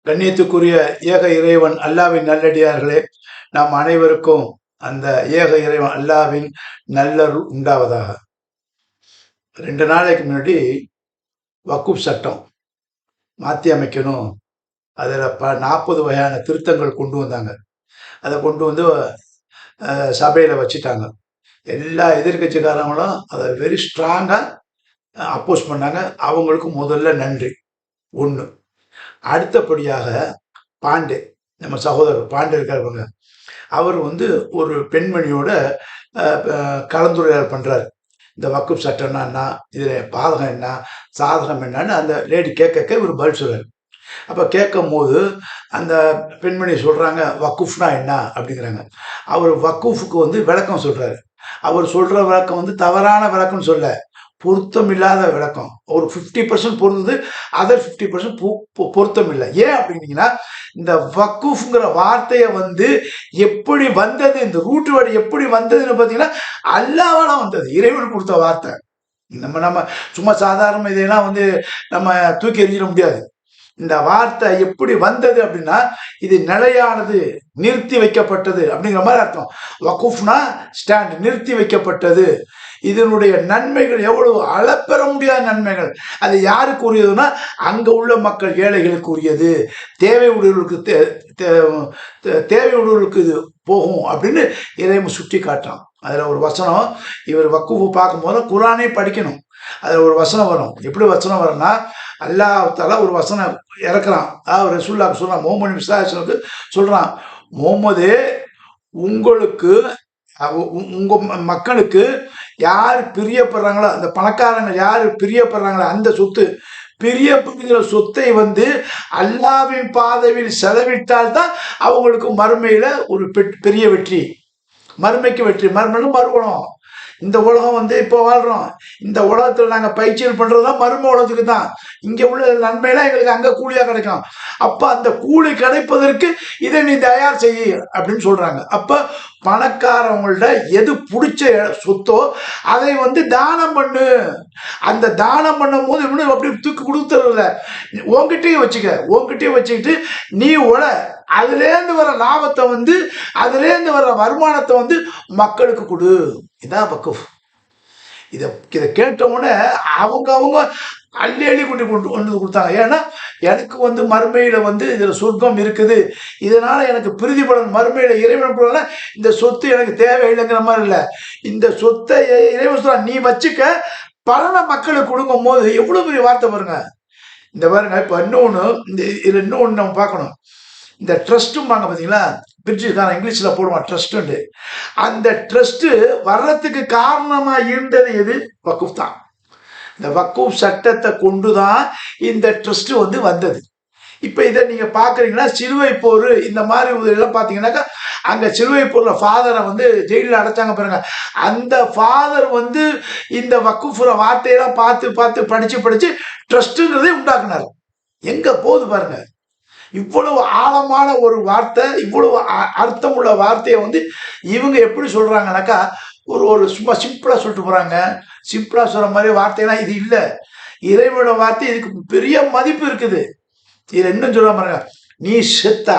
கண்ணியத்துக்குரிய ஏக இறைவன் அல்லாவின் நல்லடியார்களே, நாம் அனைவருக்கும் அந்த ஏக இறைவன் அல்லாவின் நல்லருள் உண்டாவதாக. 2 நாளைக்கு முன்னாடி வக்குப் சட்டம் மாற்றி அமைக்கணும், அதில் 40 வகையான திருத்தங்கள் கொண்டு வந்தாங்க. அதை கொண்டு வந்து சபையில் வச்சுட்டாங்க. எல்லா எதிர்கட்சிக்காரங்களும் அதை வெரி ஸ்ட்ராங்காக அப்போஸ் பண்ணாங்க. அவங்களுக்கு முதல்ல நன்றி. ஒன்று. அடுத்தபடியாக பாண்டே, நம்ம சகோதரர் பாண்டே இருக்காருங்க, அவர் வந்து ஒரு பெண்மணியோட கலந்துரையாடல் பண்ணுறாரு. இந்த வக்குப் சட்டம்னா என்ன, இதில் பாதகம் என்ன, சாதகம் என்னன்னு அந்த லேடி கேட்க இவர் பதில் சொல்கிறார். அப்போ கேட்கும் போது அந்த பெண்மணி சொல்கிறாங்க, வக்குஃப்னா என்ன அப்படிங்கிறாங்க. அவர் வக்குஃபுக்கு வந்து விளக்கம் சொல்கிறாரு. அவர் சொல்கிற விளக்கம் வந்து தவறான விளக்கம்னு சொல்ல, பொருத்தம் இல்லாத விளக்கம். ஒரு 50% பொருந்தது, அதர் 50% பொருத்தம் இல்லை. ஏன் அப்படின்னீங்கன்னா, இந்த வக்குஃப்ங்கிற வார்த்தையை வந்து எப்படி வந்தது, இந்த ரூட் வேர்டு எப்படி வந்ததுன்னு பார்த்தீங்கன்னா அல்லாஹ்வால வந்தது, இறைவன் கொடுத்த வார்த்தை. நம்ம சும்மா சாதாரண இதையெல்லாம் வந்து நம்ம தூக்கி எறிஞ்சிட முடியாது. இந்த வார்த்தை எப்படி வந்தது அப்படின்னா, இது நிலையானது, நிறுத்தி வைக்கப்பட்டது அப்படிங்கிற மாதிரி அர்த்தம். வக்குஃப்னா ஸ்டாண்ட், நிறுத்தி வைக்கப்பட்டது. இதனுடைய நன்மைகள் எவ்வளவு அளப்பெற முடியாத நன்மைகள். அது யாருக்கு உரியதுன்னா, அங்க உள்ள மக்கள், ஏழைகளுக்கு உரியது, தேவை உடையவர்களுக்கு தேவை உடையவர்களுக்கு இது போகும் அப்படின்னு இறைவன் சுட்டி காட்டுறான். அதுல ஒரு வசனம், இவர் வக்குஃபு பார்க்கும்போது குரானே படிக்கணும். அதுல ஒரு வசனம் வரும். எப்படி வசனம் வரும்னா, அல்லாஹ் தஆலா ஒரு வசனம் இறக்குறான். அதாவது ரசூலுல்லாஹ் சொல்றான், முஹம்மது விசுவாசனுக்கு சொல்றான், முகம்மதே, உங்களுக்கு உங்க மக்களுக்கு யார் பிரியப்படுறாங்களோ, அந்த பணக்காரங்க யார் பிரியப்படுறாங்களோ அந்த சொத்து, பிரியப்படுகிற சொத்தை வந்து அல்லாஹ்வின் பாதையில் செலவிட்டால் தான் அவங்களுக்கு மறுமையில ஒரு பெரிய வெற்றி. மறுமைக்கு வெற்றி, மறுமையிலும் மறுபணம். இந்த உலகம் வந்து இப்போ வாழ்றோம், இந்த உலகத்தில் நாங்கள் பயிற்சிகள் பண்றதுதான் மர்ம உலகத்துக்கு தான். இங்கே உள்ள நன்மையெல்லாம் எங்களுக்கு அங்கே கூலியாக கிடைக்கும். அப்போ அந்த கூலி கிடைப்பதற்கு இதை நீ தயார் செய்ய அப்படின்னு சொல்றாங்க. அப்போ பணக்காரவங்கள்ட்ட எது பிடிச்ச சொத்தோ அதை வந்து தானம் பண்ணு. அந்த தானம் பண்ணும் போது இன்னும் அப்படி தூக்கி கொடுத்துறதில்ல, உங்ககிட்டயும் வச்சுக்கிட்டு நீ உட, அதுலேருந்து வர லாபத்தை வந்து, அதுலேருந்து வர வருமானத்தை வந்து மக்களுக்கு கொடு. இதான் வக்குஃப். இதை கேட்டவுடனே அவங்க அள்ளி கொண்டு வந்து கொடுத்தாங்க. ஏன்னா எனக்கு வந்து மறுமையில வந்து இதுல சொர்க்கம் இருக்குது, இதனால எனக்கு பிரதிபலன் மறுமையில இறைவன் கூட இந்த சொத்து எனக்கு தேவையில்லைங்கிற மாதிரி இல்லை. இந்த சொத்தை இறைவன் சொல்ல நீ வச்சுக்க, பலனை மக்களுக்கு கொடுக்கும் போது எவ்வளவு பெரிய வார்த்தை பாருங்க. இந்த பாருங்க, இப்ப இன்னொன்று, இதுல இன்னொன்று நம்ம பார்க்கணும். இந்த ட்ரஸ்ட்டும் பார்த்தீங்களா, பிரிட்ஜுக்கான இங்கிலீஷில் போடுவான் ட்ரஸ்ட்டு. அந்த ட்ரஸ்ட்டு வர்றதுக்கு காரணமாக இருந்தது எது? வக்குஃப் தான். இந்த வக்குஃப் சட்டத்தை கொண்டு தான் இந்த ட்ரஸ்ட்டு வந்து வந்தது. இப்போ இதை நீங்கள் பார்க்குறீங்கன்னா, சிலுவை போர் இந்த மாதிரி எல்லாம் பார்த்தீங்கன்னாக்கா, அங்கே சிலுவை போரில் ஃபாதரை வந்து ஜெயிலில் அடைச்சாங்க பாருங்க. அந்த ஃபாதர் வந்து இந்த வக்குஃபுற வார்த்தையெல்லாம் பார்த்து படித்து ட்ரஸ்ட்டுங்கிறதே உண்டாக்குனார். எங்கே போகுது பாருங்க. இவ்வளவு ஆழமான ஒரு வார்த்தை, இவ்வளவு அர்த்தம் உள்ள வார்த்தையை வந்து இவங்க எப்படி சொல்றாங்கனாக்கா, ஒரு சும்மா சிம்பிளா சொல்லிட்டு போறாங்க. சிம்பிளா சொல்ற மாதிரி வார்த்தைலாம் இது இல்லை. இறைவனோட வார்த்தை, இதுக்கு பெரிய மதிப்பு இருக்குது. இது என்ன சொல்ல பாருங்க, நீ செத்தா,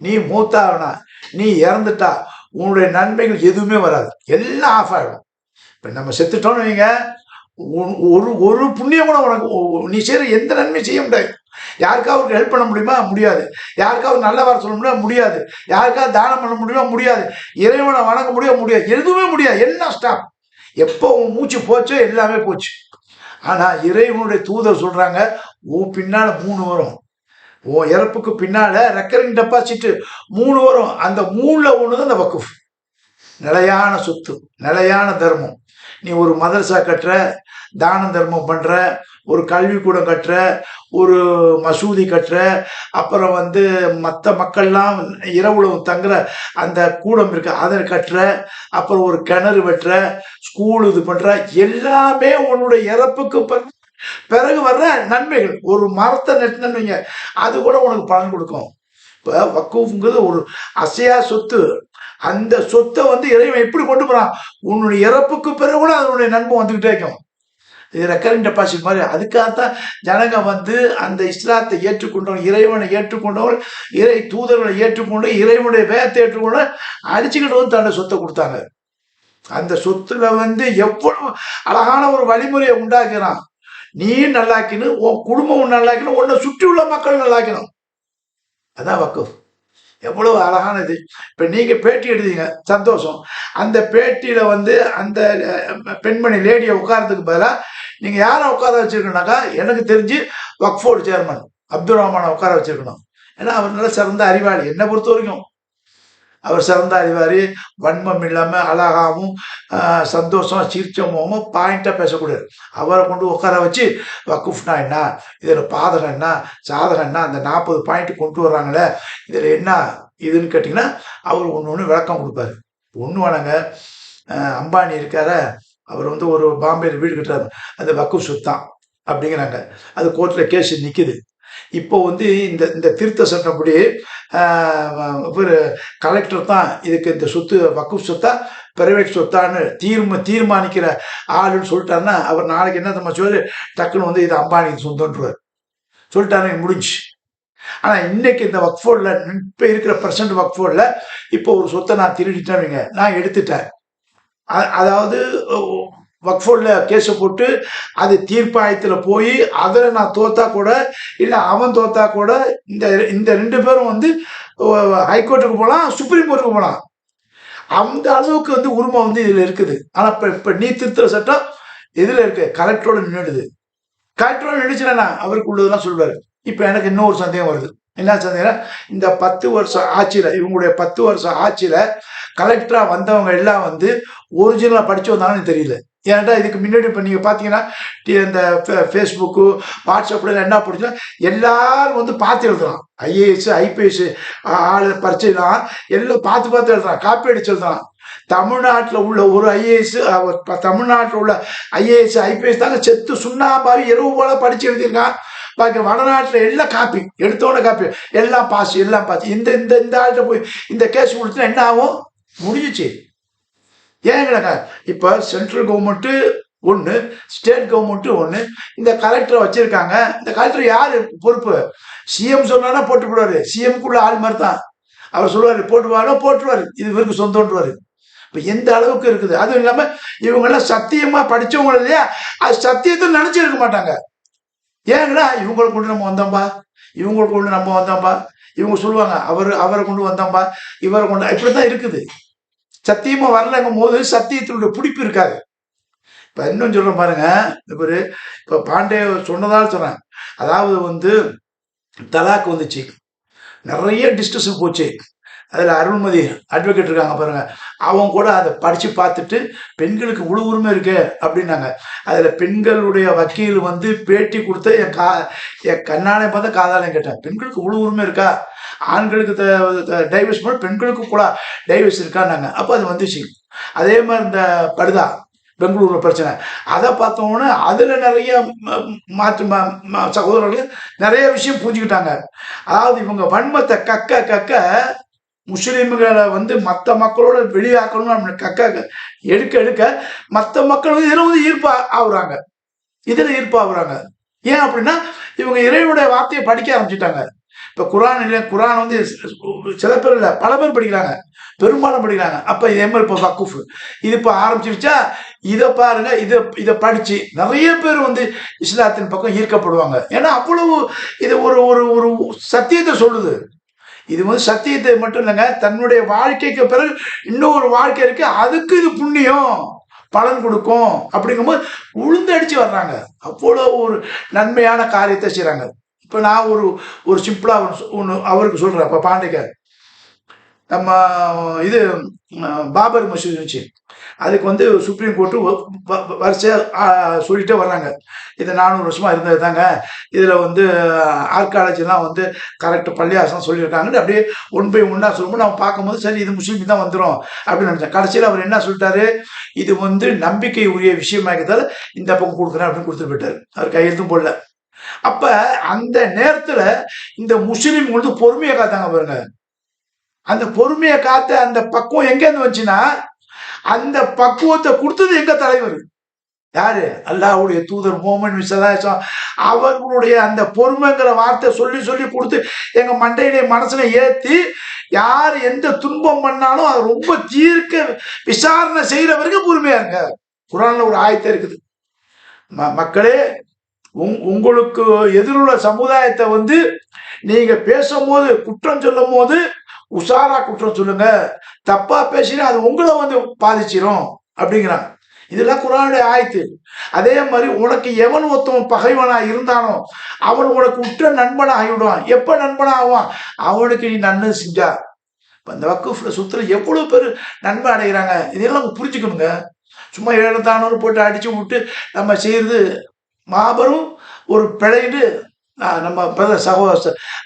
நீ மூத்தாவனா, நீ இறந்துட்டா, உன்னுடைய நன்மைகள் எதுவுமே வராது, எல்லாம் ஆஃப் ஆகிடும். இப்போ நம்ம செத்துட்டோம்னு வைங்க, ஒரு புண்ணியம் கூட உனக்கு, நீ செய்யற எந்த நன்மையும் செய்ய முடியாது. யாருக்காவது ஹெல்ப் பண்ண முடியுமா? முடியாது. யாருக்காவது நல்ல வார்த்தை சொல்ல முடியுமா? முடியாது. யாருக்காவது தானம் பண்ண முடியுமா? முடியாது. இறைவனை வணங்க முடியாது. எதுவுமே முடியாது, எல்லாம் ஸ்டாப். எப்போ உன் மூச்சு போச்சோ எல்லாமே போச்சு. ஆனா இறைவனுடைய தூதர் சொல்றாங்க, உன் பின்னால 3 வரும். உன் இறப்புக்கு பின்னால ரெக்கரிங் டெபாசிட் 3 வரும். அந்த 3ல ஒன்று தான் இந்த வக்குஃப். நிலையான சொத்து, நிலையான தர்மம். நீ ஒரு மதரசா கட்டுற, தான தர்மம் பண்ற, ஒரு கல்விக்கூடம் கட்டுற, ஒரு மசூதி கட்டுற, அப்புறம் வந்து மற்ற மக்கள்லாம் இரவுல தங்குற அந்த கூடம் இருக்கு அதை கட்டுற, அப்புறம் ஒரு கிணறு வெட்டுற, ஸ்கூல் இது பண்ற, எல்லாமே உன்னுடைய இறப்புக்கு பிறகு வர்ற நன்மைகள். ஒரு மரத்தை நெட்டினீங்க, அது கூட உனக்கு பலன் கொடுக்கும். இப்போ வக்குஃப்ங்கிறது ஒரு அசையா சொத்து. அந்த சொத்தை வந்து இறைவன் எப்படி கொண்டு போறான்? உன்னுடைய இறப்புக்கு பிறகு கூட அதனுடைய நன்மை வந்துகிட்டே இருக்கும். இது ரெக்கரிங் டெபாசிட் மாதிரி. அதுக்காகத்தான் ஜனங்க வந்து அந்த இஸ்லாத்தை ஏற்றுக்கொண்டவங்க, இறைவனை ஏற்றுக்கொண்டவங்க, இறை தூதர்களை ஏற்றுக்கொண்டு இறைவனுடைய வேதத்தை ஏற்றுக்கொண்டு அடிச்சுக்கிட்டு வந்து தன்னை சொத்தை கொடுத்தாங்க. அந்த சொத்துல வந்து எவ்வளவு அழகான ஒரு வழிமுறையை உண்டாக்குறான். நீ நல்லாக்கணும், உன் குடும்பம் நல்லாக்கணும், உன்னை சுற்றி உள்ள மக்கள் நல்லாக்கணும். அதான் வக்குஃப். எவ்வளவு அழகானது. இப்ப நீங்க பேட்டி எடுத்தீங்க, சந்தோஷம். அந்த பேட்டியில வந்து அந்த பெண்மணி லேடியை உட்காரத்துக்கு பதிலாக நீங்க யாரை உட்கார வச்சிருக்கணும்னாக்கா, எனக்கு தெரிஞ்சு வக்ஃபோர்டு சேர்மன் அப்துல் ரஹ்மானை உட்கார வச்சிருக்கணும். ஏன்னா அவர் நல்ல சிறந்த அறிவாளி. என்னை பொறுத்த வரைக்கும் அவர் சிறந்த அறிவாளி. வன்மம் இல்லாமல் அழகாகவும் சந்தோஷம் சிரிச்சமும் பாயிண்டாக பேசக்கூடாது. அவரை கொண்டு உட்கார வச்சு வக்குஃப்னா என்ன, இதில் பாதகம் என்ன, சாதகம் என்ன, அந்த 40 பாயிண்ட் கொண்டு வர்றாங்களே இதில் என்ன இதுன்னு கேட்டிங்கன்னா அவர் ஒன்று ஒன்று விளக்கம் கொடுப்பாரு. ஒன்று வேணாங்க, அம்பானி இருக்கார, அவர் வந்து ஒரு பாம்பேயில் வீடு கட்டுறாரு, அது வக்குஃப் சொத்தான் அப்படிங்கிறாங்க. அது கோர்ட்டில் கேஸ் நிற்குது. இப்போ வந்து இந்த திருத்த சட்டப்படி ஒரு கலெக்டர் தான் இதுக்கு இந்த சொத்து வக்குஃப் சொத்தா பிரைவேட் சொத்தான்னு தீர்மானிக்கிற ஆளுன்னு சொல்லிட்டாருன்னா, அவர் நாளைக்கு என்ன நம்ம சொல்லி டக்குன்னு வந்து இது அம்பானிக்கு சொந்தன்றார் சொல்லிட்டாரு, முடிஞ்சு. ஆனால் இன்னைக்கு இந்த வக்ஃபோர்டில் இப்போ இருக்கிற பர்சன்ட் வக்ஃபோர்டில் இப்போ ஒரு சொத்தை நான் திருடிட்டேன்னு நான் எடுத்துட்டேன். அதாவது வக்ஃபோர்டில் கேஸை போட்டு அது தீர்ப்பாயத்தில் போய் அதில் நான் தோத்தா கூட இல்லை அவன் தோத்தா கூட இந்த 2 பேரும் வந்து ஹைகோர்ட்டுக்கு போகலாம், சுப்ரீம் கோர்ட்டுக்கு போகலாம். அந்த அளவுக்கு வந்து உரிமை வந்து இதில் இருக்குது. ஆனால் இப்போ நீ திருத்துற சட்டம் இதில் இருக்கு, கலெக்டரோட நின்றுடுது. கலெக்டரோட நின்றுச்சுன்னா அவருக்கு உள்ளதெல்லாம் சொல்வார். இப்போ எனக்கு இன்னொரு சந்தேகம் வருது. என்ன சந்தேகம்? இந்த 10 வருஷம் ஆட்சியில், இவங்களுடைய 10 வருஷம் ஆட்சியில் கலெக்டராக வந்தவங்க எல்லாம் வந்து ஒரிஜினலாக படித்து வந்தாங்கன்னு தெரியல. ஏன்டா இதுக்கு முன்னாடி இப்போ நீங்கள் பார்த்தீங்கன்னா இந்த ஃபேஸ்புக்கு வாட்ஸ்அப்பில் என்ன படிச்சா எல்லாரும் வந்து பார்த்து எழுதுறான். ஐஏஎஸ் ஐபிஎஸ் ஆள் பரீட்சைலாம் எல்லாம் பார்த்து எழுதுறான், காப்பி அடிச்சு எழுதுறான். தமிழ்நாட்டில் உள்ள ஒரு ஐஏஎஸ், தமிழ்நாட்டில் உள்ள ஐஏஎஸ் ஐபிஎஸ் தாங்க செத்து சுண்ணாம்பாவி எருவு போல படித்து எழுதியிருக்கான். பாக்கி வடநாட்டில் எல்லாம் காப்பி எடுத்தோட காப்பி, எல்லாம் பாஸ் எல்லாம் பாஸ். இந்த இந்த இந்த ஆள்கிட்ட போய் இந்த கேஸ் கொடுத்தா என்ன ஆகும்? முடிஞ்சிச்சு. ஏங்க இப்போ சென்ட்ரல் கவர்மெண்ட்டு ஒன்று, ஸ்டேட் கவர்மெண்ட்டு ஒன்று, இந்த கலெக்டரை வச்சிருக்காங்க. இந்த கலெக்டர் யார் பொறுப்பு? சிஎம் சொன்னா போட்டுவிடுவாரு. சிஎம்குள்ள ஆள் மாதிரி தான். அவர் சொல்லுவார் போட்டுவாரோ போட்டுருவார், இது இவருக்கு சொந்தம்ன்றாரு. இப்போ எந்த அளவுக்கு இருக்குது. அதுவும் இல்லாமல் இவங்கெல்லாம் சத்தியமாக படித்தவங்க இல்லையா, அது சத்தியத்தை நினச்சிருக்க மாட்டாங்க. ஏங்கன்னா இவங்களை கொண்டு நம்ம வந்தோம்பா, இவங்களை கொண்டு நம்ம வந்தோம்பா, இவங்க சொல்லுவாங்க அவரை கொண்டு வந்தோம்பா, இவரை கொண்டு, இப்படி தான் இருக்குது. சத்தியமா வரலங்கும் போது சத்தியத்தினுடைய பிடிப்பு இருக்காது. இப்ப இன்னும் சொல்ல பாருங்க, இப்ப பாண்டே சொன்னதால் சொல்றேன். அதாவது வந்து தலாக் வந்துச்சு, நிறைய டிஸ்கஷன் போச்சு. அதில் அருள்மதி அட்வொகேட் இருக்காங்க பாருங்க, அவங்க கூட அதை படித்து பார்த்துட்டு பெண்களுக்கு முழு உரிமை இருக்கு அப்படின்னாங்க. அதில் பெண்களுடைய வக்கீல் வந்து பேட்டி கொடுத்த என் கண்ணாலே பார்த்தா காதாலையும் கேட்டேன், பெண்களுக்கு முழு உரிமை இருக்கா? ஆண்களுக்கு டைவர்ஸ் பண்ண பெண்களுக்கு கூட டைவர்ஸ் இருக்கான்னாங்க. அப்போ அது வந்துச்சு. அதே மாதிரி இந்த படுதா பெங்களூர் பிரச்சனை, அதை பார்த்தோம்னா அதில் நிறைய மாற்று சகோதரர்கள் நிறைய விஷயம் புரிஞ்சுக்கிட்டாங்க. அதாவது இவங்க வன்மத்தை கக்க முஸ்லீம்களை வந்து மற்ற மக்களோட வெளியாக்கணும் அப்படின்னு கக்க எடுக்க மற்ற மக்கள் வந்து இதில் வந்து ஈர்ப்பா ஆகுறாங்க. ஏன் அப்படின்னா இவங்க இறைவனுடைய வார்த்தையை படிக்க ஆரம்பிச்சுட்டாங்க. இப்போ குரான் வந்து சில பேர் இல்லை, பல பேர் படிக்கிறாங்க, பெரும்பாலும் படிக்கிறாங்க. அப்போ இதே மாதிரி இப்போ வக்குஃப் இது இப்போ ஆரம்பிச்சிருச்சா, இதை பாருங்க, இதை படித்து நிறைய பேர் வந்து இஸ்லாத்தின் பக்கம் ஈர்க்கப்படுவாங்க. ஏன்னா அவ்வளவு இது ஒரு சத்தியத்தை சொல்லுது. இது வந்து சத்தியத்தை மட்டும் இல்லைங்க, தன்னுடைய வாழ்க்கைக்கு பிறகு இன்னொரு வாழ்க்கை இருக்கு, அதுக்கு இது புண்ணியம் பலன் கொடுக்கும் அப்படிங்கும்போது உளுந்தடிச்சு வர்றாங்க. அவ்வளோ ஒரு நன்மையான காரியத்தை செய்கிறாங்க. இப்போ நான் ஒரு சிம்பிளாக ஒன்று அவருக்கு சொல்கிறேன். இப்போ பாண்டிக்க நம்ம இது பாபர் மசூதி இருந்துச்சு, அதுக்கு வந்து சுப்ரீம் கோர்ட்டு வரிசையாக சொல்லிட்டே வர்றாங்க, இது 400 வருஷமாக இருந்தது தாங்க, இதில் வந்து ஆர்காலஜிலாம் வந்து கரெக்ட் பள்ளியாசனம் சொல்லியிருக்காங்கன்னு அப்படியே 1 by 1 சொல்லும்போது நம்ம பார்க்கும்போது சரி இது முஸ்லீம் தான் வந்துடும் அப்படின்னு நினச்சேன். கடைசியில் அவர் என்ன சொல்லிட்டாரு, இது வந்து நம்பிக்கை உரிய விஷயமாக்கிறதால இந்த பக்கம் கொடுக்குறேன் அப்படின்னு கொடுத்துட்டு போயிட்டார். அவர் கையெழுத்தும் போடல. அப்ப அந்த நேரத்துல இந்த முஸ்லீம் வந்து பொறுமையை காத்தாங்க பாருங்க. அந்த பொறுமையை காத்த அந்த பக்குவம் எங்க இருந்து வந்துச்சுன்னா, அந்த பக்குவத்தை கொடுத்தது எங்க தலைவர். யாரு? அல்லாஹ்வுடைய தூதர் முஹம்மது ஸல்லல்லாஹு அவர்களுடைய அந்த பொறுமைங்கிற வார்த்தை சொல்லி சொல்லி கொடுத்து எங்க மண்டையிலே மனசுல ஏத்தி, யார் எந்த துன்பம் பண்ணாலும் அது ரொம்ப தீர்க்க விசாரணை செய்யற வரைக்கும் பொறுமையா இருங்க. குர்ஆன்ல ஒரு ஆயத்தை இருக்குது. மக்களே, உங்களுக்கு எதிருள்ள சமுதாயத்தை வந்து நீங்க பேசும்போது, குற்றம் சொல்லும் போது உஷாரா குற்றம் சொல்லுங்க. தப்பா பேசினா அது உங்களை வந்து பாதிச்சிடும் அப்படிங்கிறாங்க. இதெல்லாம் குர்ஆனுடைய ஆயத்து. அதே மாதிரி உனக்கு எவன் ஒருத்தவன் பகைவனா இருந்தானோ அவன் உனக்கு உற்ற நண்பனா ஆகிவிடுவான். எப்ப நண்பனா ஆவான்? அவனுக்கு நீ நன்மை செஞ்சா. இந்த வக்குஃப்ல சுத்துல எவ்வளவு பேர் நன்மை அடைகிறாங்க. இதெல்லாம் புரிஞ்சுக்கணுங்க. சும்மா ஏழத்தானூறு போட்டு அடிச்சு விட்டு நம்ம செய்யறது மாபெரும் ஒரு பிழைன்னு நம்ம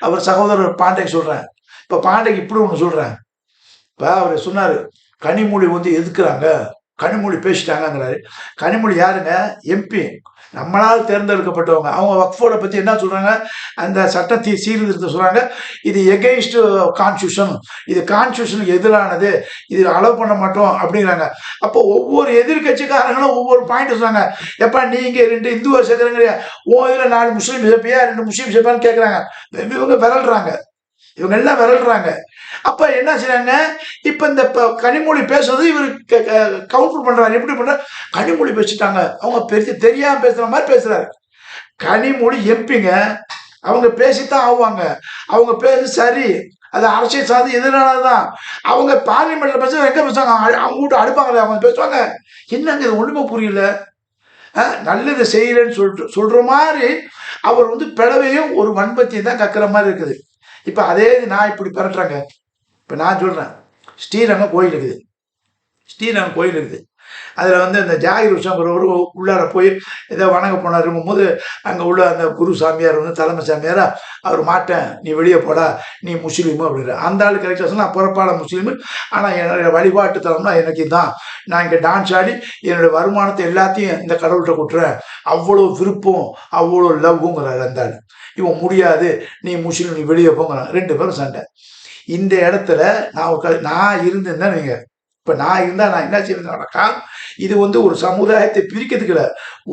அவர் சகோதரர் பாண்டேக்கு சொல்றேன். இப்ப பாண்டேக்கு இப்படி ஒண்ணு சொல்றேன். இப்ப அவர் சொன்னாரு, கனிமொழி வந்து எதுக்குறாங்க, கனிமொழி பேசிட்டாங்கிறாரு. கனிமொழி யாருங்க? எம்பி, நம்மளால் தேர்ந்தெடுக்கப்பட்டவங்க. அவங்க வக்ஃபோட பத்தி என்ன சொல்றாங்க? அந்த சட்டத்தை சீர்திருத்த சொல்றாங்க. இது எகெயின்ஸ்ட் கான்ஸ்டியூஷன், இது கான்ஸ்டியூஷனுக்கு எதிரானது, இது அலோவ் பண்ண மாட்டோம் அப்படிங்கிறாங்க. அப்போ ஒவ்வொரு எதிர்கட்சிக்காரங்களும் ஒவ்வொரு பாயிண்ட் சொல்றாங்க. எப்ப நீங்க 2 இந்துவை சேர்க்குறீங்க, இதுல 4 முஸ்லீம் சேர்ப்பியா, 2 முஸ்லீம் சேர்ப்பான்னு கேட்கறாங்க. இவங்க விரல்றாங்க, இவங்க எல்லாம் விரல்றாங்க. அப்ப என்ன செய்றாங்க? இப்ப இந்த கனிமொழி பேசுறது இவர் கவுண்டர் பண்றாரு. எப்படி பண்ற? கனிமொழி பேசிட்டாங்க, அவங்க பெரிய தெரியாம பேசுற மாதிரி பேசுறாரு. கனிமொழி எம்பிங்க, அவங்க பேசித்தான் ஆவாங்க. அவங்க பேசு சரி, அது அரசியல் சார்ந்து எதிரானதுதான். அவங்க பார்லிமெண்ட்ல பேச எங்க பேசுவாங்க? அவங்க வீட்டு அடுப்பாங்களே அவங்க பேசுவாங்க. என்னங்க இது ஒண்ணுமே புரியல. நல்லது செய்யலன்னு சொல்ற மாதிரி அவர் வந்து பிளவையும் ஒரு வன்பத்தியும் தான் கக்குற மாதிரி இருக்குது. இப்ப அதே நான் இப்படி பெறட்டுறேங்க. இப்ப நான் சொல்றேன், ஸ்ரீரங்கம் கோயில் இருக்குது. ஸ்ரீரங்கம் கோயில் இருக்குது. அதுல வந்து இந்த ஜாகிர் உஷாங்கிறவர் உள்ளார போய் ஏதோ வணங்க போனாருங்கும் போது அங்க உள்ள அந்த குரு சாமியார் வந்து தலைமை சாமியாரா, அவர் மாட்டேன், நீ வெளியே போடா, நீ முஸ்லீமு அப்படின்ற. அந்த ஆளு கரெக்டாக சொன்னா, புறப்பாட முஸ்லீமு, ஆனா என்னுடைய வழிபாட்டு தலம்னா எனக்கு இதுதான், நான் இங்க டான்ஸ் ஆடி என்னுடைய வருமானத்தை எல்லாத்தையும் இந்த கடவுள்கிட்ட கொடுத்துறேன், அவ்வளோ விருப்பம், அவ்வளோ லவ்ங்கிறாரு அந்த ஆளு. இவன் முடியாது, நீ முஸ்லீம், நீ வெளியே போங்கிறான். 2 பேரும் சண்டை. இந்த இடத்துல நான் இருந்திருந்தேன் நீங்க, இப்ப நான் இருந்தா நான் என்ன செய்வேன்னாக்கா, இது வந்து ஒரு சமுதாயத்தை பிரிக்கிறதுக்கு இல்லை,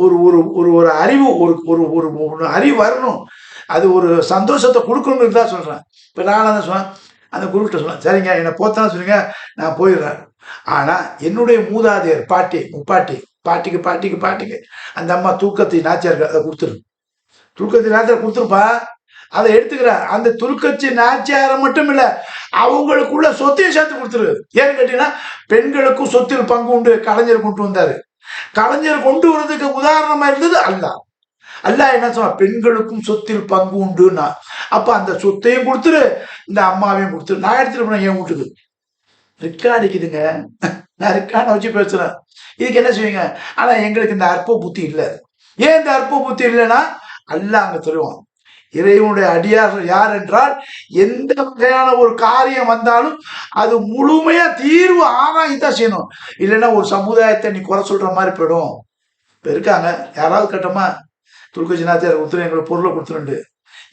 ஒரு ஒரு ஒரு ஒரு அறிவு, ஒரு ஒரு ஒரு அறிவு வரணும், அது ஒரு சந்தோஷத்தை கொடுக்கணும்னு தான் சொல்றேன். இப்ப நான் என்ன சொன்னேன், அந்த குருக்கிட்ட சொன்னேன், சரிங்க என்னை போத்தான்னு சொல்லுங்க, நான் போயிடுறேன். ஆனா என்னுடைய மூதாதையர் பாட்டி, முப்பாட்டி, பாட்டிக்கு பாட்டிக்கு பாட்டிக்கு அந்த அம்மா தூக்கத்தை நாச்சியாருக்கு அதை கொடுத்துரு, தூக்கத்தை நாச்சியார் கொடுத்துருப்பா, அதை எடுத்துக்கிற. அந்த துருக்கட்சி நாச்சியார மட்டும் இல்ல, அவங்களுக்குள்ள சொத்தையும் சேர்த்து கொடுத்துரு. ஏன்னு கேட்டீங்கன்னா, பெண்களுக்கும் சொத்தில் பங்கு உண்டு. கலைஞர் கொண்டு வந்தாரு. கலைஞர் கொண்டு வரதுக்கு உதாரணமா இருந்தது அல்லாஹ். அல்லாஹ் என்ன சொன்னா, பெண்களுக்கும் சொத்தில் பங்கு உண்டுன்னா. அப்ப அந்த சொத்தையும் கொடுத்துரு, இந்த அம்மாவையும் கொடுத்துரு. நான் எடுத்துட்டு போனேன் என் வீட்டுக்கு, ரெக்கார்டு அடிக்குதுங்க, நான் ரெக்கார்டை வச்சு பேசுறேன். இதுக்கு என்ன செய்வீங்க? ஆனா எங்களுக்கு இந்த அற்ப புத்தி இல்லை. ஏன் இந்த அற்ப புத்தி இல்லைன்னா, அல்லாஹ் அங்க சொல்லுவான், இறைவனுடைய அடியார் யார் என்றால், எந்த வகையான ஒரு காரியம் வந்தாலும் அது முழுமையா தீர்வு ஆராய்தான் செய்யணும். இல்லைன்னா ஒரு சமுதாயத்தை நீ குறை சொல்ற மாதிரி போயிடும். இப்ப இருக்காங்க யாராவது கட்டமா, துருக்கஜி நாச்சியார் கொடுத்துரு, எங்களுக்கு பொருளை கொடுத்துருண்டு,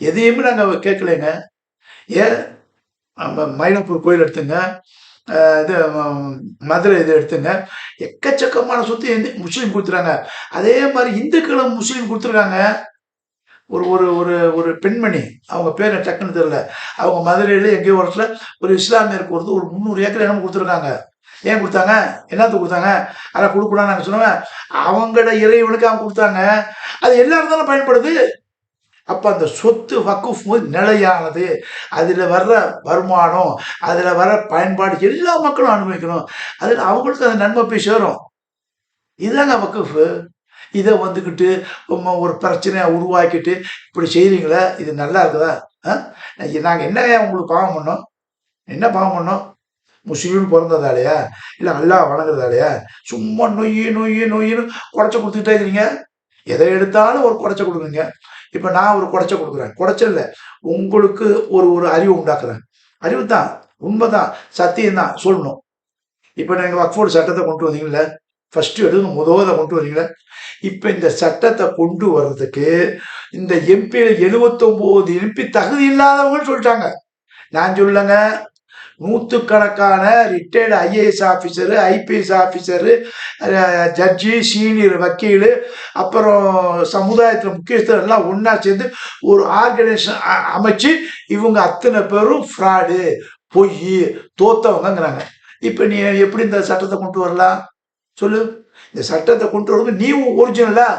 எதையுமே நாங்க கேட்கலைங்க. ஏன் மயிலாப்பூர் கோயில் எடுத்துங்க, இது மதுரை இது எடுத்துங்க, எக்கச்சக்கமான சொத்து முஸ்லீம் கொடுத்துறாங்க. அதே மாதிரி இந்துக்களும் முஸ்லீம் கொடுத்துருக்காங்க. ஒரு ஒரு ஒரு ஒரு பெண்மணி, அவங்க பேர் டக்குன்னு தெரியல, அவங்க மதுரையில எங்கேயோ இடத்துல ஒரு இஸ்லாமியருக்கு ஒரு 300 ஏக்கர் என்னமோ கொடுத்துருக்காங்க. ஏன் கொடுத்தாங்க? என்னத்துக்கு கொடுத்தாங்க? அதை கொடுக்கூடாது நாங்கள் சொன்னோம். அவங்களோட இறைவனுக்கு அவங்க கொடுத்தாங்க. அது எல்லாரும் தானே பயன்படுது. அப்ப அந்த சொத்து வக்குஃப் நிலையானது, அதுல வர்ற வருமானம், அதுல வர பயன்பாடு எல்லா மக்களும் அனுபவிக்கணும். அதுல அவங்களுக்கு அந்த நன்மை போய் சேரும். இதுதாங்க வக்குஃப். இதை வந்துக்கிட்டு ஒரு பிரச்சனையை உருவாக்கிட்டு இப்படி செய்கிறீங்களே, இது நல்லா இருக்குதா? நாங்கள் என்ன உங்களுக்கு பாவம் பண்ணோம்? என்ன பாவம் பண்ணோம்? முஸ்லீம் பிறந்ததாலையா, இல்லை அல்லாஹ் வணங்குறதாலையா? சும்மா நொய்யு நொய்யு நொய்யுன்னு குறைச்ச கொடுத்துக்கிட்டே இருக்கிறீங்க. எதை எடுத்தாலும் ஒரு குறைச்ச கொடுக்குறீங்க. இப்போ நான் ஒரு குறைச்ச கொடுக்குறேன். குறைச்சல உங்களுக்கு ஒரு ஒரு அறிவு உண்டாக்குறேன். அறிவு தான், உண்மைதான், சத்தியம் தான் சொல்லணும். இப்போ நீங்கள் வக்ஃபோர்டு சட்டத்தை கொண்டு வந்தீங்களே, ஃபர்ஸ்ட் எடுத்து முதல்ல கொண்டு வரீங்களே, இப்ப இந்த சட்டத்தை கொண்டு வர்றதுக்கு இந்த எம்பியில 79 எம்பி தகுதி இல்லாதவங்க சொல்லிட்டாங்க. நான் சொல்லுங்க, நூற்றுக்கணக்கான retired IAS officer, IPS officer, judge, senior வக்கீல், அப்புறம் சமுதாயத்தில் முக்கியஸ்தர் எல்லாம் ஒன்றா சேர்ந்து ஒரு ஆர்கனைசேஷன் அமைச்சு இவங்க அத்தனை பேரும் ஃப்ராடு, பொய், தோத்தவங்கிறாங்க. இப்போ நீ எப்படி இந்த சட்டத்தை கொண்டு வரலாம் சொல்லு? இந்த சட்டத்தை கொண்டு வரது நீ ஒரிஜினலா?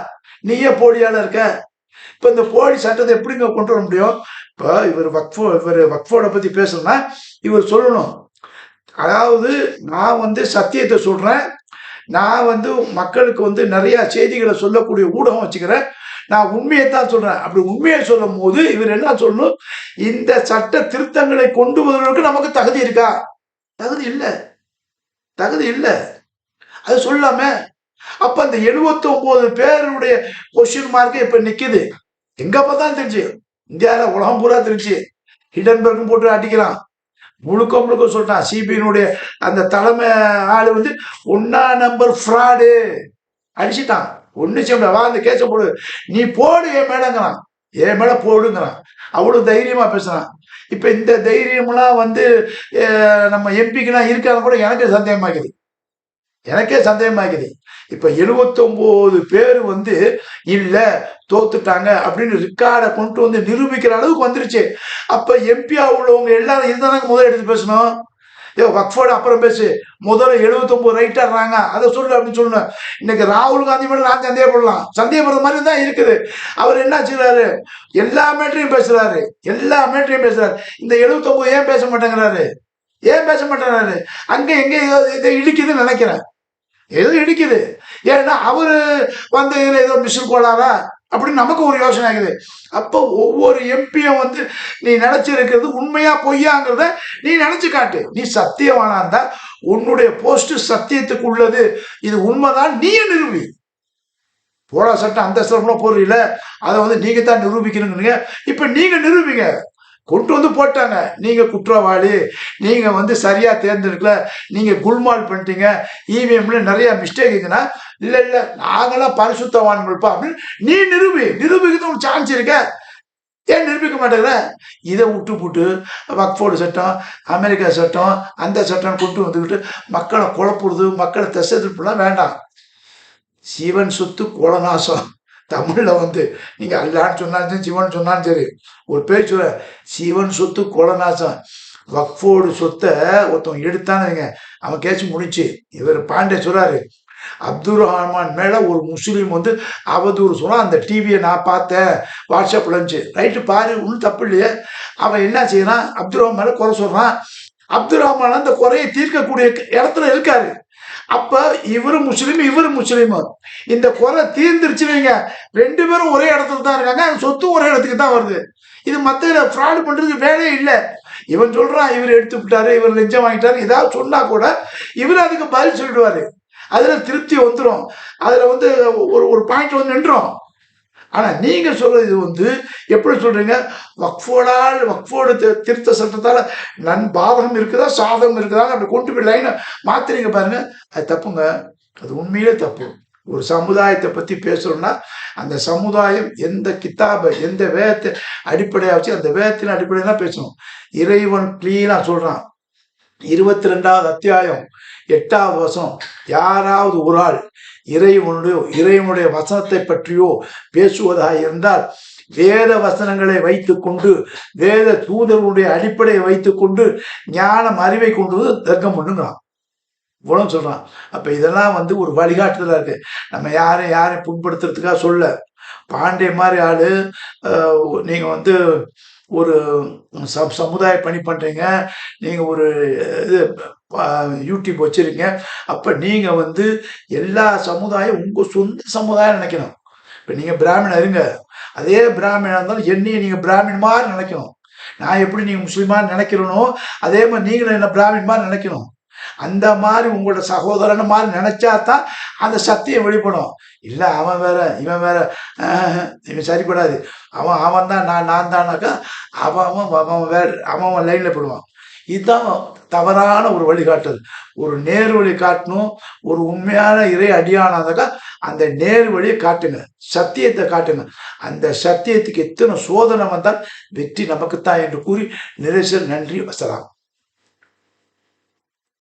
நீயே போலியால இருக்க. இப்போ இந்த போலி சட்டத்தை எப்படிங்க கொண்டு வர முடியும்? இப்போ இவர் வக்ஃபோட பற்றி பேசணும்னா இவர் சொல்லணும், அதாவது நான் சத்தியத்தை சொல்கிறேன், நான் மக்களுக்கு நிறைய செய்திகளை சொல்லக்கூடிய ஊடகம் வச்சுக்கிறேன், நான் உண்மையை தான் சொல்கிறேன். அப்படி உண்மையை சொல்லும் போது இவர் என்ன சொல்லணும்? இந்த சட்ட திருத்தங்களை கொண்டு வருவதற்கு நமக்கு தகுதி இருக்கா? தகுதி இல்லை, தகுதி இல்லை. அது சொல்லாம அப்ப அந்த 79 பேருடைய கொஸ்டின் மார்க் இப்ப நிக்குது. எங்க பார்த்தாலும் தெரிஞ்சு, இந்தியாவில உலகம் பூரா தெரிஞ்சு, ஹிடன்பர்க் போட்டு அடிக்கிறான், முழுக்க சொல்லிட்டான். சிபிஐனுடைய அந்த தலைமை ஆளு 1ஆம் நம்பர் ஃப்ராடு அடிச்சுட்டான். ஒண்ணு செய்ய வா அந்த கேஸ போடு, நீ போடு என் மேலங்கிறான், என் மேல போடுங்கிறான். அவ்வளவு தைரியமா பேசுறான். இப்ப இந்த தைரியம்லாம் நம்ம எம்பிக்குலாம் இருக்கான்னு கூட எனக்கே சந்தேகமாக்குது. இப்ப 79 பேர் இல்ல தோத்துட்டாங்க அப்படின்னு ரெக்கார்டை கொண்டு நிரூபிக்கிற அளவுக்கு வந்துருச்சு. அப்ப எம்பியா உள்ளவங்க எல்லாரும் இருந்தாங்க முதல்ல எடுத்து பேசணும். வக்ஃபோட அப்புறம் பேசு, முதல்ல 79 ரைட்டர்றாங்க அதை சொல்லு அப்படின்னு சொல்லணும். இன்னைக்கு ராகுல் காந்தி மேல நான் சந்தேகப்படுற மாதிரி தான் இருக்குது. அவர் என்ன செய்யறாரு? எல்லா மேட்டரையும் பேசுறாரு. இந்த 79 ஏன் பேச மாட்டேங்கிறாரு? அங்க எங்க இதை இடிக்குதுன்னு நினைக்கிறேன். ஏதோ இடிக்குது. ஏன்னா அவரு ஏதோ மிஷின் கோளாரா அப்படின்னு நமக்கு ஒரு யோசனை ஆகுது. அப்போ ஒவ்வொரு எம்பியும் நீ நினைச்சிருக்கிறது உண்மையா பொய்யாங்கிறத நீ நினைச்சு காட்டு. நீ சத்தியவானா இருந்தா உன்னுடைய போஸ்ட் சத்தியத்துக்கு உள்ளது, இது உண்மைதான், நீயே நிரூபி. போடா சட்டம் அந்த சட்டம் போடுறீங்கள, அதை நீங்க தான் நிரூபிக்கணுங்க. இப்ப நீங்க நிரூபிங்க. கொண்டு போட்டாங்க, நீங்க குற்றவாளி, நீங்க சரியா தேர்ந்தெடுக்கல, நீங்க குல்மால் பண்ணிட்டீங்க, இவிஎம்ல நிறைய மிஸ்டேக் இருக்குன்னா, இல்ல நாங்களாம் பரிசுத்தவான்கள்ப்பா அப்படின்னு நீ நிரூபிக்கிறது ஒரு சான்ஸ் இருக்க. ஏன் நிரூபிக்க மாட்டேங்கிற? இதை விட்டு போட்டு வக்ஃபோர்டு சட்டம், அமெரிக்கா சட்டம், அந்த சட்டம் கொண்டு வந்துக்கிட்டு மக்களை குழப்புறது, மக்களை திசை திருப்பலாம் வேண்டாம். சிவன் சொத்து கோலநாசம். தமிழ்ல நீங்க அல்லான்னு சொன்னாலும் சரி, சிவன் சொன்னாலும் சரி, ஒரு பேர் சொல்ல, சிவன் சொத்து கோலநாசம். வக்ஃபோர்டு சொத்தை ஒருத்தவங்க எடுத்தானுங்க, அவன் கேச்சு முடிச்சு. இவர் பாண்டே சொல்றாரு, அப்துல் ரஹ்மான் மேல ஒரு முஸ்லீம் அவதூறு சொன்னா, அந்த டிவியை நான் பார்த்தேன், வாட்ஸ்அப்ல இருந்துச்சு. ரைட்டு பாரு, ஒன்றும் தப்பு இல்லையே. அவன் என்ன செய்யறான்? அப்துல் ரஹ்மான் மேல குறை சொல்றான். அப்துல் ரஹ்மான் அந்த குறையை தீர்க்கக்கூடிய இடத்துல இருக்காரு. அப்ப இவரு முஸ்லீம், இந்த குறை தீர்ந்துருச்சுங்க. 2 பேரும் ஒரே இடத்துல தான் இருக்காங்க, சொத்து ஒரே இடத்துக்கு தான் வருது. இது மத்த ஃப்ராடு பண்றதுக்கு வேலையே இல்லை. இவன் சொல்றான் இவர் எடுத்து விட்டாரு, இவர் லஞ்சம் வாங்கிட்டாரு, ஏதாவது சொன்னா கூட இவர் அதுக்கு பதில் சொல்லிடுவாரு. அதுல திருப்தி வந்துடும், அதுல ஒரு பாயிண்ட் நின்றோம். ஆனா நீங்க சொல்றது எப்படி சொல்றீங்க? வக்ஃபோர்டு திருத்த சட்டத்தால பாதகம் இருக்குதா சாதகம் இருக்குதா அப்படி கொண்டு போய் லைனை மாத்துறீங்க பாருங்க. அது தப்புங்க, அது உண்மையிலே தப்பு. ஒரு சமுதாயத்தை பத்தி பேசுறோம்னா அந்த சமுதாயம் எந்த கித்தாபை, எந்த வேதத்தை அடிப்படையா வச்சு அந்த வேதத்தின் அடிப்படையா தான் பேசணும். இறைவன் கிளீனா சொல்றான், 22வது அத்தியாயம் 8வது வசனம், யாராவது ஒரு ஆள் இறைவனுடைய வசனத்தை பற்றியோ பேசுவதாக இருந்தால் வேத வசனங்களை வைத்துக்கொண்டு, வேத தூதர்களுடைய அடிப்படையை வைத்துக்கொண்டு ஞானம் அறிவை கொண்டு தர்க்கம் பண்ணுங்கிறான். இவ்வளவு சொல்றான். அப்ப இதெல்லாம் ஒரு வழிகாட்டுதலா இருக்கு. நம்ம யாரையும் புண்படுத்துறதுக்காக சொல்ல. பாண்டே மாதிரி ஆளு நீங்க ஒரு சமுதாய பணி பண்றீங்க, நீங்க ஒரு இது யூடியூப் வச்சிருக்கீங்க. அப்ப நீங்க எல்லா சமுதாயம் உங்க சொந்த சமுதாயம் நினைக்கணும். இப்ப நீங்க பிராமணன் இருங்க, அதே பிராமணா இருந்தாலும் என்னையும் நீங்க பிராமின் மாதிரி நினைக்கணும். நான் எப்படி நீங்க முஸ்லிமா நினைக்கிறனோ அதே மாதிரி நீங்களும் என்ன பிராமின் மாதிரி நினைக்கணும். அந்த மாதிரி உங்களோட சகோதரன் மாதிரி நினைச்சாதான் அந்த சத்தியம் வெளிப்படும். இல்ல அவன் வேற இவன் வேற, இவன் சரிப்படாது, அவன் தான் நான் தானாக்கா அவன் வேற, அவன் லைன்ல போடுவான். இதுதான் தவறான ஒரு வழிகாட்டுதல். ஒரு நேர் வழி காட்டணும். ஒரு உண்மையான இறை அடியானாக்கா அந்த நேர் வழியை காட்டுங்க, சத்தியத்தை காட்டுங்க. அந்த சத்தியத்துக்கு எத்தனை சோதனை வந்தால் வெற்றி நமக்குத்தான் என்று கூறி நிறைய நன்றி. வசலாம்.